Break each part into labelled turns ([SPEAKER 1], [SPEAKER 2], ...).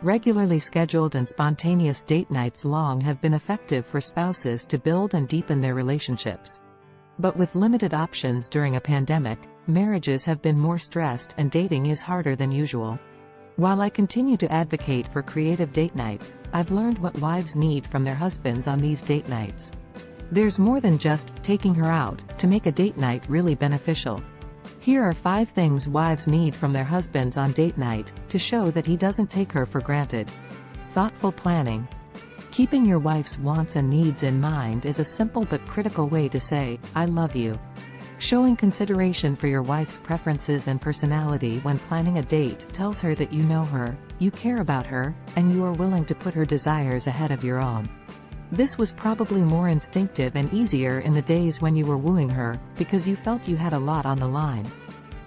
[SPEAKER 1] Regularly scheduled and spontaneous date nights long have been effective for spouses to build and deepen their relationships. But with limited options during a pandemic, marriages have been more stressed and dating is harder than usual. While I continue to advocate for creative date nights, I've learned what wives need from their husbands on these date nights. There's more than just taking her out to make a date night really beneficial. Here are 5 things wives need from their husbands on date night to show that he doesn't take her for granted. Thoughtful planning. Keeping your wife's wants and needs in mind is a simple but critical way to say, "I love you." Showing consideration for your wife's preferences and personality when planning a date tells her that you know her, you care about her, and you are willing to put her desires ahead of your own. This was probably more instinctive and easier in the days when you were wooing her, because you felt you had a lot on the line.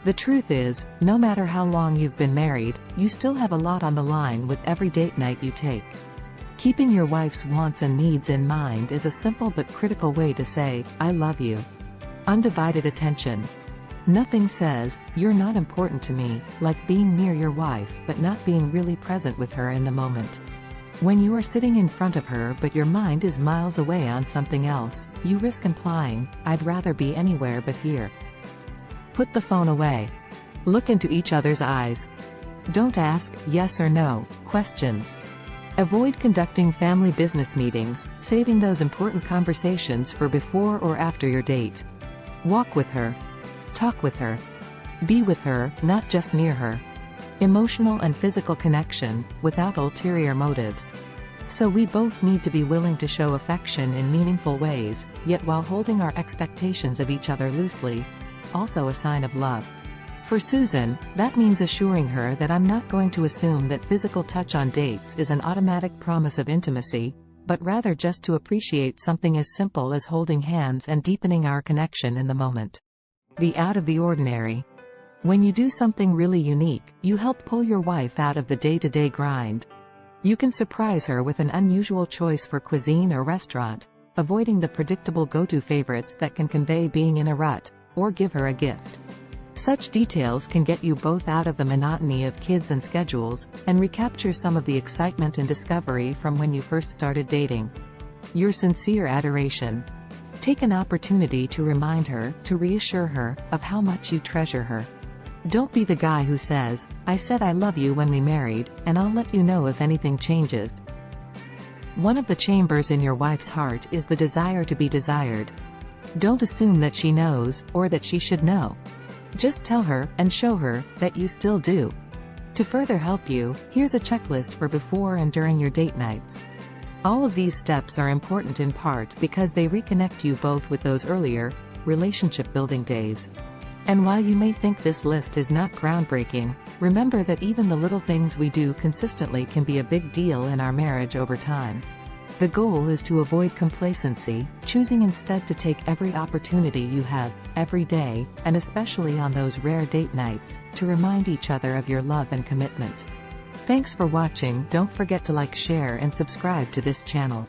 [SPEAKER 1] The truth is, no matter how long you've been married, you still have a lot on the line with every date night you take. Keeping your wife's wants and needs in mind is a simple but critical way to say, "I love you." Undivided attention. Nothing says, "You're not important to me," like being near your wife but not being really present with her in the moment. When you are sitting in front of her but your mind is miles away on something else, you risk implying, "I'd rather be anywhere but here." Put the phone away. Look into each other's eyes. Don't ask yes or no questions. Avoid conducting family business meetings, saving those important conversations for before or after your date. Walk with her. Talk with her. Be with her, not just near her. Emotional and physical connection, without ulterior motives. So we both need to be willing to show affection in meaningful ways, yet while holding our expectations of each other loosely. Also a sign of love. For Susan, that means assuring her that I'm not going to assume that physical touch on dates is an automatic promise of intimacy, but rather just to appreciate something as simple as holding hands and deepening our connection in the moment. The out of the ordinary. When you do something really unique, you help pull your wife out of the day-to-day grind. You can surprise her with an unusual choice for cuisine or restaurant, avoiding the predictable go-to favorites that can convey being in a rut, or give her a gift. Such details can get you both out of the monotony of kids and schedules, and recapture some of the excitement and discovery from when you first started dating. Your sincere adoration. Take an opportunity to remind her, to reassure her, of how much you treasure her. Don't be the guy who says, "I said I love you when we married, and I'll let you know if anything changes." One of the chambers in your wife's heart is the desire to be desired. Don't assume that she knows, or that she should know. Just tell her, and show her, that you still do. To further help you, here's a checklist for before and during your date nights. All of these steps are important in part because they reconnect you both with those earlier, relationship-building days. And while you may think this list is not groundbreaking, remember that even the little things we do consistently can be a big deal in our marriage over time. The goal is to avoid complacency, choosing instead to take every opportunity you have, every day, and especially on those rare date nights, to remind each other of your love and commitment. Thanks for watching. Don't forget to like, share, and subscribe to this channel.